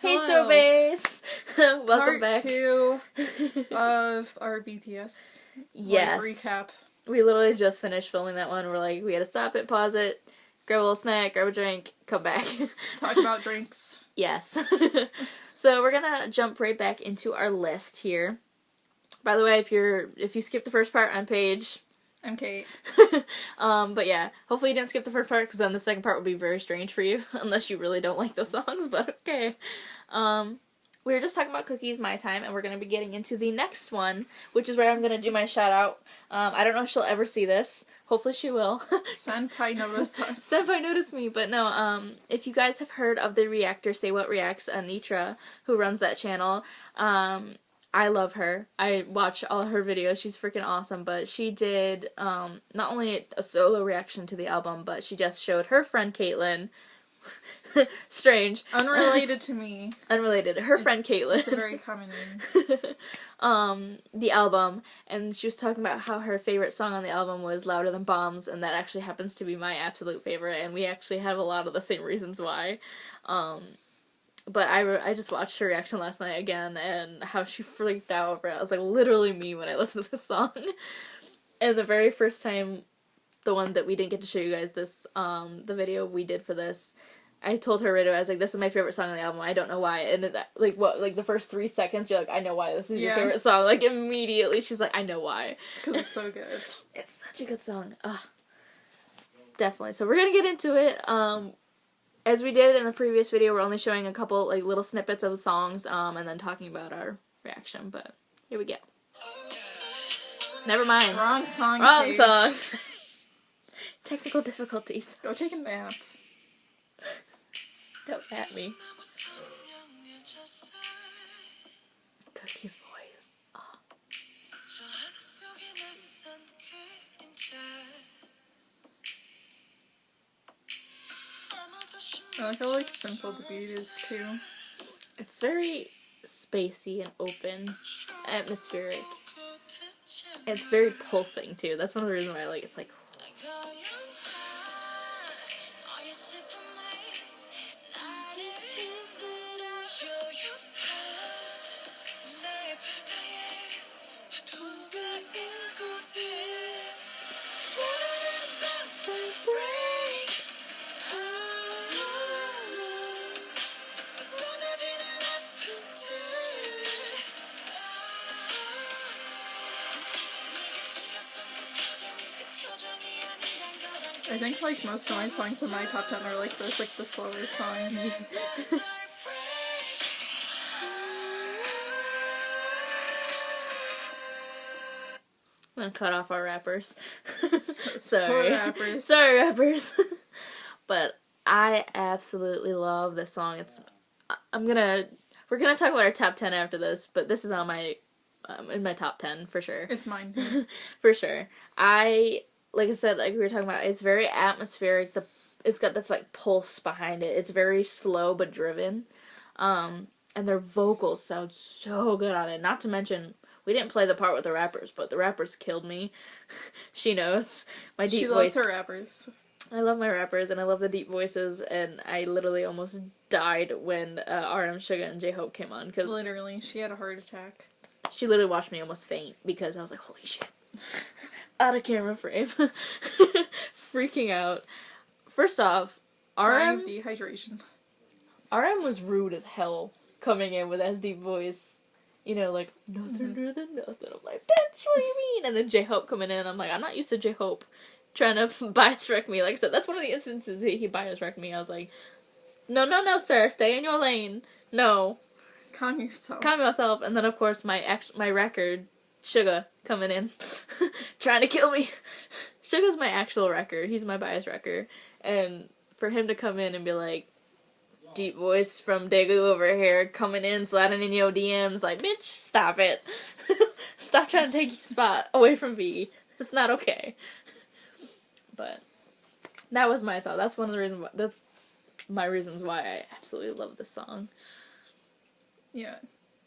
Hey, Hello. Sobays! Welcome back. Part 2 of our BTS Yes. recap. We literally just finished filming that one. We're like, we had to stop it, pause it, grab a little snack, grab a drink, come back. Talk about drinks. Yes. So we're gonna jump right back into our list here. By the way, if you skipped the first part, I'm Paige. I'm Kate. But yeah, hopefully you didn't skip the first part, because then the second part would be very strange for you, unless you really don't like those songs, but okay. We were just talking about Cookies My Time, and we're going to be getting into the next one, which is where I'm going to do my shout-out. I don't know if she'll ever see this. Hopefully she will. Senpai notice us. Senpai noticed me, but no, if you guys have heard of the reactor Say What Reacts, Anitra, who runs that channel, I love her. I watch all her videos. She's freaking awesome. But she did not only a solo reaction to the album, but she just showed her friend Caitlin. Strange. Unrelated to me. Unrelated. Her friend Caitlin. It's a very common name. The album, and she was talking about how her favorite song on the album was Louder Than Bombs, and that actually happens to be my absolute favorite, and we actually have a lot of the same reasons why. But I just watched her reaction last night again, and how she freaked out over it. I was like, literally me when I listened to this song. And the very first time, the one that we didn't get to show you guys this, the video we did for this, I told her right away, I was like, this is my favorite song on the album, I don't know why. And the first 3 seconds, you're like, I know why this is your favorite song. Like, immediately, she's like, I know why. Because it's so good. It's such a good song. Definitely. So we're gonna get into it. As we did in the previous video, we're only showing a couple, like, little snippets of the songs, and then talking about our reaction, but here we go. Nevermind. Wrong song, Wrong Paige. songs. Technical difficulties. Go take a nap. Don't at me. Cookie's voice. Oh. I like how, like, simple the beat is, too. It's very spacey and open, atmospheric. It's very pulsing, too. That's one of the reasons why I like it. It's like... I think, like, most of my songs in my top 10 are like this, like, the slower songs. I'm gonna cut off our rappers. Sorry. Poor rappers. Sorry, rappers. But I absolutely love this song. We're gonna talk about our top 10 after this, but this is on my, in my top 10 for sure. It's mine. For sure. Like I said, like we were talking about, it's very atmospheric. It's got this, like, pulse behind it. It's very slow but driven. And their vocals sound so good on it. Not to mention, we didn't play the part with the rappers, but the rappers killed me. She knows. My deep voice. She loves her rappers. I love my rappers, and I love the deep voices, and I literally almost died when RM, Suga, and J-Hope came on. Cause literally, she had a heart attack. She literally watched me almost faint, because I was like, holy shit. Out of camera frame. Freaking out. First off, Dying of dehydration. RM was rude as hell coming in with that deep voice. You know, like, nothing than nothing. I'm like, bitch, what do you mean? And then J-Hope coming in, I'm like, I'm not used to J-Hope trying to bias wreck me. Like I said, that's one of the instances he bias wrecked me. I was like, no, sir, stay in your lane. No. Calm yourself. Calm yourself. And then, of course, my record, Suga, coming in, trying to kill me. Suga's my actual wrecker. He's my bias wrecker. And for him to come in and be like, deep voice from Daegu over here, coming in, sliding in your DMs, like, bitch, stop it. Stop trying to take your spot away from V. It's not okay. But that was my thought. That's one of the reasons. That's my reasons why I absolutely love this song. Yeah.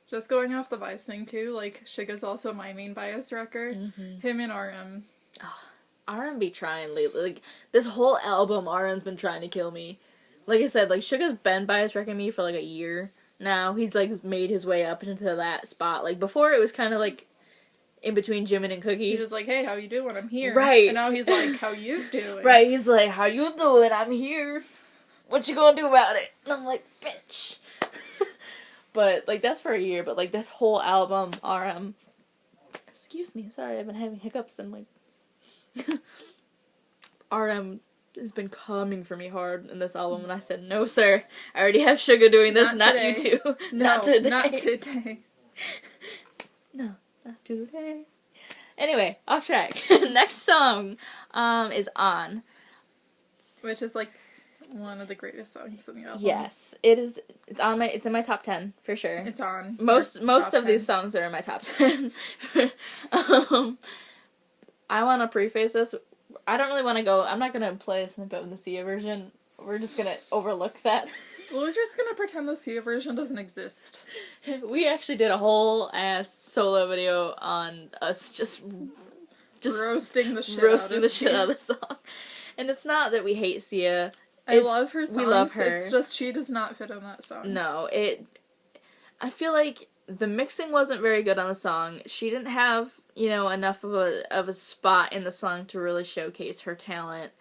Just going off the bias thing, too, like, Suga's also my main bias wrecker. Mm-hmm. Him and RM. Oh, RM be trying lately. Like, this whole album, RM's been trying to kill me. Like I said, like, Suga's been bias wrecking me for, like, a year. now. He's, like, made his way up into that spot. Like, before it was kind of, like, in between Jimin and Cookie. He's just like, hey, how you doing? I'm here. Right. And now he's like, how you doing? Right, he's like, how you doing? I'm here. What you gonna do about it? And I'm like, bitch. But, like, that's for a year, but, like, this whole album, excuse me, sorry, I've been having hiccups and, like, RM has been coming for me hard in this album, and I said, no, sir, I already have Suga doing this, not you two. No, not today. Not today. No, not today. Anyway, off track. Next song, is On. Which is, like, one of the greatest songs in the album. Yes, it is. It's in my top 10 for sure. It's on. Most of these songs are in my top 10. I want to preface this. I don't really want to go. I'm not gonna play a snippet of the Sia version. We're just gonna overlook that. We're just gonna pretend the Sia version doesn't exist. We actually did a whole ass solo video on us just roasting the shit out of the song. And it's not that we hate Sia. I love her songs. We love her. It's just she does not fit on that song. No, I feel like the mixing wasn't very good on the song. She didn't have, enough of a spot in the song to really showcase her talent.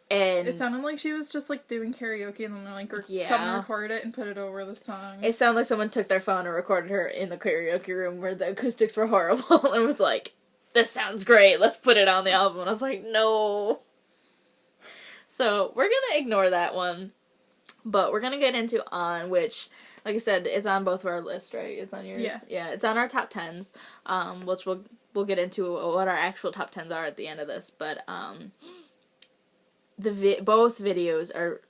And it sounded like she was just, like, doing karaoke and then, like, someone recorded it and put it over the song. It sounded like someone took their phone and recorded her in the karaoke room where the acoustics were horrible and was like, this sounds great, let's put it on the album. And I was like, no. So, we're gonna ignore that one. But we're gonna get into On, which, like I said, is on both of our lists, right? It's on yours? Yeah, it's on our top 10s, which we'll get into what our actual top 10s are at the end of this. But, both videos are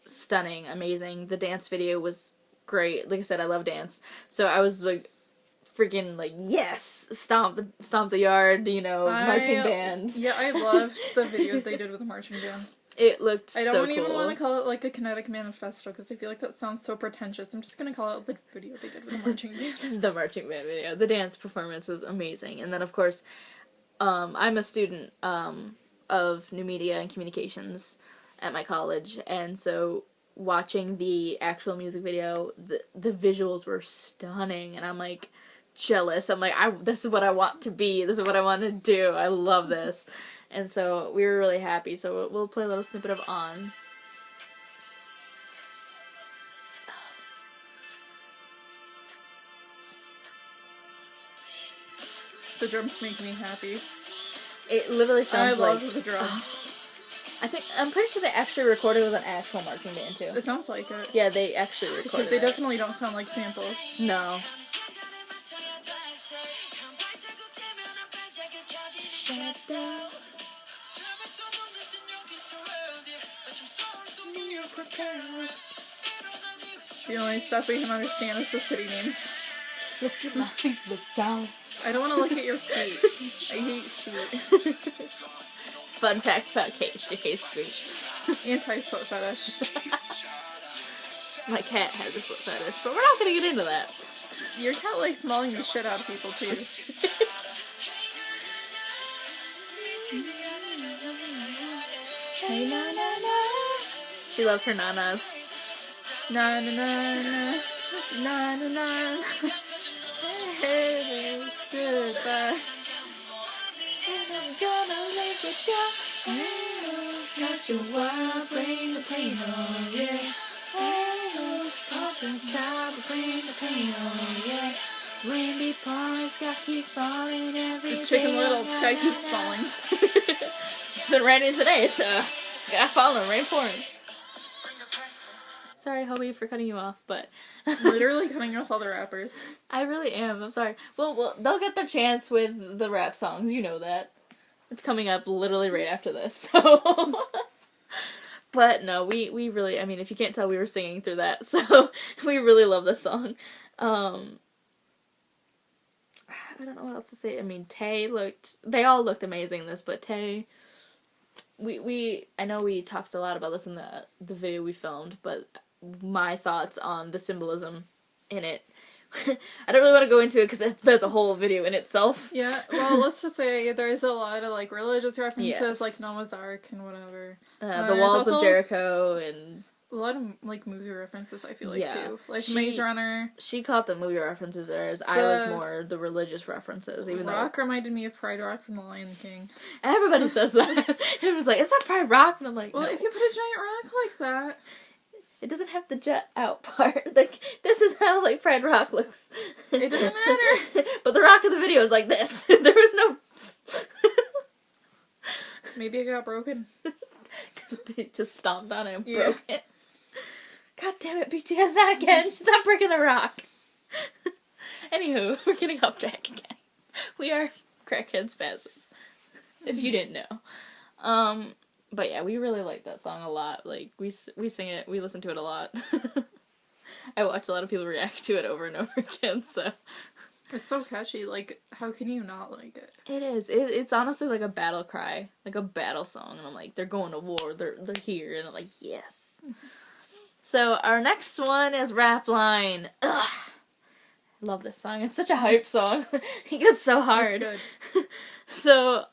stunning, amazing. The dance video was great. Like I said, I love dance. So I was, like, freaking, like, yes! Stomp the yard, marching band. Yeah, I loved the video they did with the marching band. It looked so cool. I don't even want to call it, like, a kinetic manifesto, because I feel like that sounds so pretentious. I'm just gonna call it the video they did with the marching band. The marching band video. The dance performance was amazing. And then, of course, I'm a student of new media and communications at my college, and so watching the actual music video, the visuals were stunning, and I'm, like, jealous. I'm like, this is what I want to be. This is what I want to do. I love this. And so we were really happy. So we'll play a little snippet of On. The drums make me happy. It literally sounds like... I love the drums. I'm pretty sure they actually recorded with an actual marching band too. It sounds like it. Yeah, they actually recorded because they definitely don't sound like samples. No. The only stuff we can understand is the city names. Look down. I don't want to look at your feet. I hate feet. Fun fact about Kate, she hates feet. Anti-foot fetish. My cat has a foot fetish, but we're not going to get into that. Your cat likes mauling the shit out of people, too. Hey, na na na. She loves her nanas. Na na na na. Na na na. Hey, goodbye. I'm gonna let it go. Not your world, bring the pain on, yeah. Often stop, bring the pain on, yeah. Rain be pouring, sky keep falling every day. It's Chicken Little, sky keeps falling. It's been raining today, so sky falling, rain pouring. Sorry, Hobie, for cutting you off, but... Literally cutting off all the rappers. I really am, I'm sorry. Well, they'll get their chance with the rap songs, you know that. It's coming up literally right after this, so... But no, we really, I mean, if you can't tell, we were singing through that, so we really love this song. I don't know what else to say. I mean, they all looked amazing in this, but Tay, I know we talked a lot about this in the video we filmed, but my thoughts on the symbolism in it, I don't really want to go into it because that's a whole video in itself. Yeah, well, let's just say there's a lot of, like, religious references, yes. like Noah's Ark and whatever. The walls of Jericho and A lot of, like, movie references, I feel like, Yeah. too. Like, Maze Runner. She caught the movie references, whereas I was more the religious references, even Rock reminded me of Pride Rock from The Lion King. everybody says that. Everyone's like, is that Pride Rock? And I'm like, well, no. if you put a giant rock like that... It doesn't have the jet out part. Like, this is how, like, Pride Rock looks. It doesn't matter. But the rock of the video is like this. There was no... Maybe it got broken. They just stomped on it and broke it. God damn it, BTS, not again. Stop breaking the rock. Anywho, we're getting off track again. We are crackhead spazzes. If you didn't know. But yeah, we really like that song a lot. Like, we sing it, we listen to it a lot. I watch a lot of people react to it over and over again, so... It's so catchy, like, how can you not like it? It is. It's honestly like a battle cry. Like a battle song, and I'm like, they're going to war, they're here, and I'm like, yes. So, our next one is Rap Line. Ugh! I love this song. It's such a hype song. It goes so hard. It's good. So,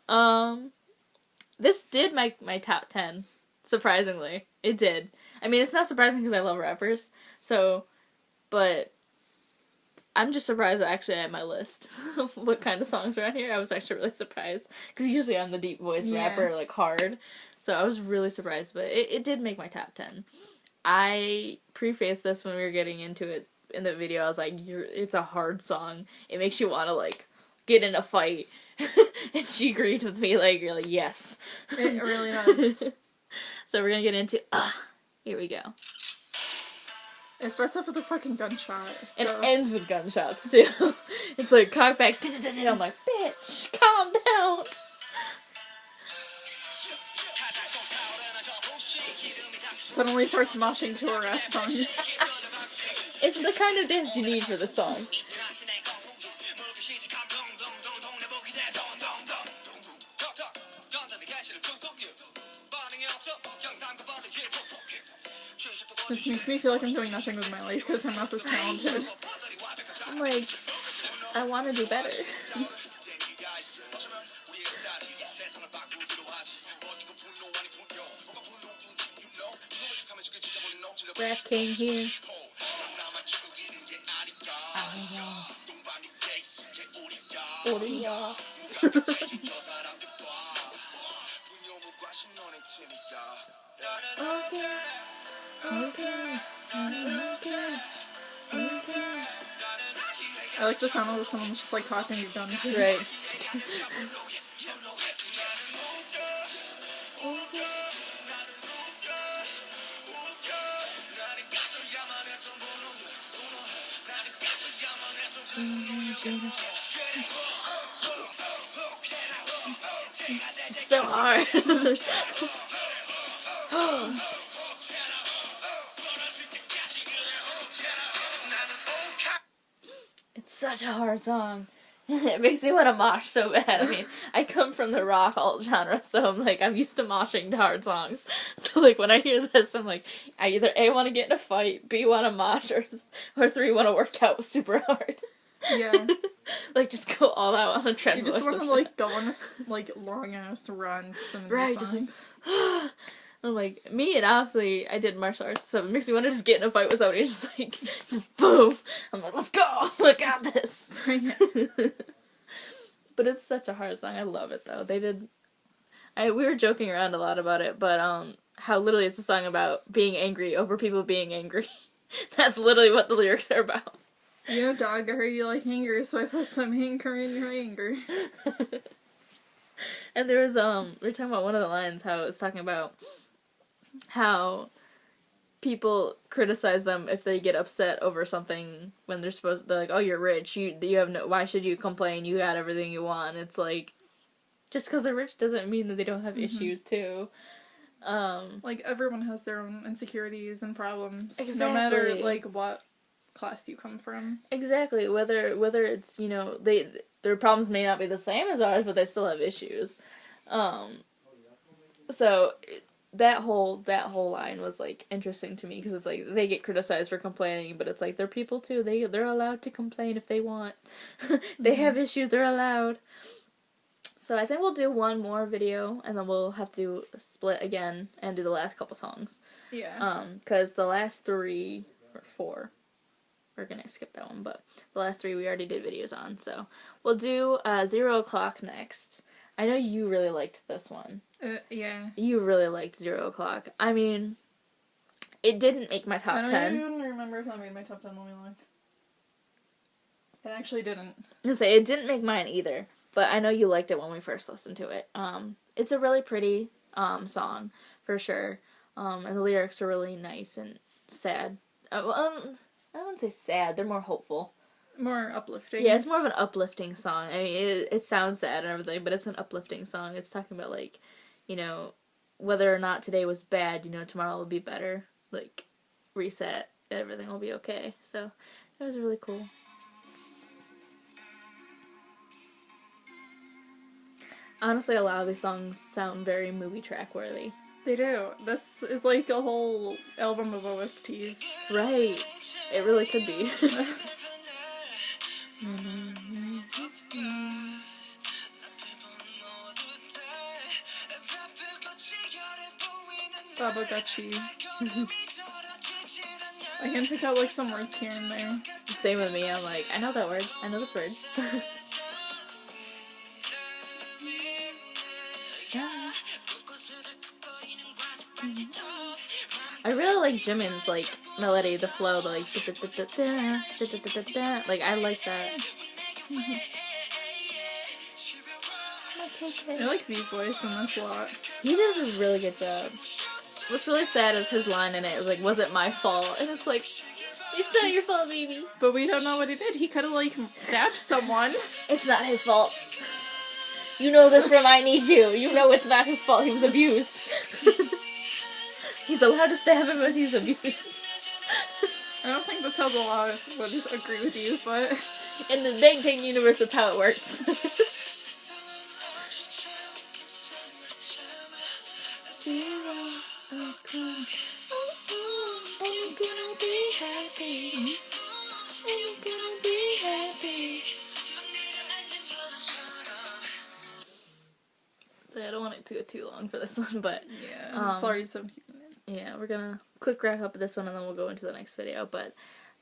this did make my top 10, surprisingly. It did. I mean, it's not surprising because I love rappers, so, but I'm just surprised I actually had my list of what kind of songs are on here. I was actually really surprised, because usually I'm the deep voice rapper, like, hard, so I was really surprised, but it did make my top 10. I prefaced this when we were getting into it in the video. I was like, it's a hard song. It makes you want to, like, get in a fight. And she agreed with me, like, you're like, yes. It really does. So we're gonna get into, here we go. It starts off with a fucking gunshot. So. And it ends with gunshots, too. It's like, cock back, I'm like, bitch, calm down. Suddenly starts moshing to a rap song. It's the kind of dance you need for the song. This makes me feel like I'm doing nothing with my life because I'm not this talented. I'm like, I want to do better. Rap King here. I like the sound of someone's just like talking to gun. Right. It's so hard. It's such a hard song. It makes me want to mosh so bad. I mean, I come from the rock alt genre, so I'm like, I'm used to moshing to hard songs. So like, when I hear this, I'm like, I either A, want to get in a fight, B, want to mosh, or 3, want to work out super hard. Yeah. Like, just go all out on a treadmill. You just want to, like, go on a, like, long-ass run to some of these songs. Just, I'm like, me, and honestly, I did martial arts, so it makes me want to just get in a fight with somebody, just like, just boom! I'm like, let's go! I got this! But it's such a hard song. I love it, though. We were joking around a lot about it, but, how literally it's a song about being angry over people being angry. That's literally what the lyrics are about. You know, dog, I heard you like anger, so I put some anger in your anger. And there was, we were talking about one of the lines, how it was talking about how people criticize them if they get upset over something when they're like, oh, you're rich, you have why should you complain, you got everything you want. It's like, just because they're rich doesn't mean that they don't have issues, too. Like, everyone has their own insecurities and problems. Exactly. No matter, like, what class you come from. Exactly. Whether it's, you know, their problems may not be the same as ours, but they still have issues. So that whole line was, like, interesting to me, because it's like, they get criticized for complaining, but it's like, they're people too. They're allowed to complain if they want. They have issues, they're allowed. So I think we'll do one more video, and then we'll have to split again and do the last couple songs. Yeah. Because the last 3 or 4, we're gonna skip that one, but the last 3 we already did videos on. So we'll do 0 o'clock next. I know you really liked this one. Yeah. You really liked 0 o'clock. I mean, it didn't make my top 10. I don't even remember if that made my top 10 when we looked. It actually didn't. I say it didn't make mine either. But I know you liked it when we first listened to it. It's a really pretty song, for sure. And the lyrics are really nice and sad. I wouldn't say sad, they're more hopeful. More uplifting. Yeah, it's more of an uplifting song. I mean, it sounds sad and everything, but it's an uplifting song. It's talking about, like, you know, whether or not today was bad, you know, tomorrow will be better. Like, reset, everything will be okay. So, it was really cool. Honestly, a lot of these songs sound very movie track worthy. They do. This is like a whole album of OSTs. Right. It really could be. Babagachi. I can pick out like some words here and there. Same with me. I'm like, I know that word. I know this word. I really like Jimin's like melody, the flow, the like like I like that. I like V's voice in this a lot. He does a really good job. What's really sad is his line in it is like, "Was it my fault?" And it's like, it's not your fault, baby. But we don't know what he did. He could have like stabbed someone. It's not his fault. You know this from I Need You. You know it's not his fault. He was abused. He's allowed to stab him when he's abused. I don't think that's how the law would agree with you, but... In the Bang Bang universe, that's how it works. I'm gonna be happy. I'm gonna be happy. So I don't want it to go too long for this one, but... Yeah, it's already 17 minutes. Yeah, we're gonna quick wrap up this one and then we'll go into the next video, but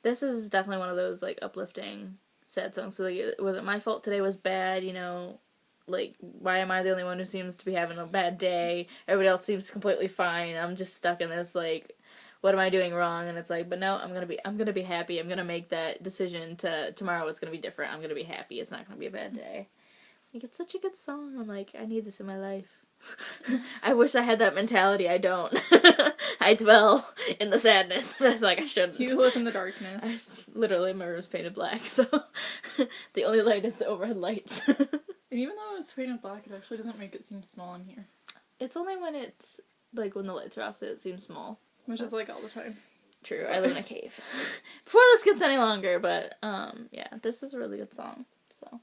this is definitely one of those, like, uplifting sad songs. So, like, it wasn't my fault today was bad, you know, like, why am I the only one who seems to be having a bad day? Everybody else seems completely fine. I'm just stuck in this, like, what am I doing wrong? And it's like, but no, I'm gonna be happy. I'm gonna make that decision to tomorrow it's gonna be different. I'm gonna be happy. It's not gonna be a bad day. Like, it's such a good song. I'm like, I need this in my life. I wish I had that mentality. I don't. I dwell in the sadness. Like, I shouldn't. You live in the darkness. Literally, my room's painted black, so the only light is the overhead lights. And even though it's painted black, it actually doesn't make it seem small in here. It's only when it's, like, when the lights are off that it seems small. Which is, like, all the time. True, I live in a cave. Before this gets any longer, but, yeah, this is a really good song, so.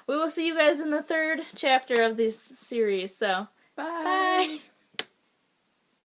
We will see you guys in the 3rd chapter of this series, so. Bye! Bye!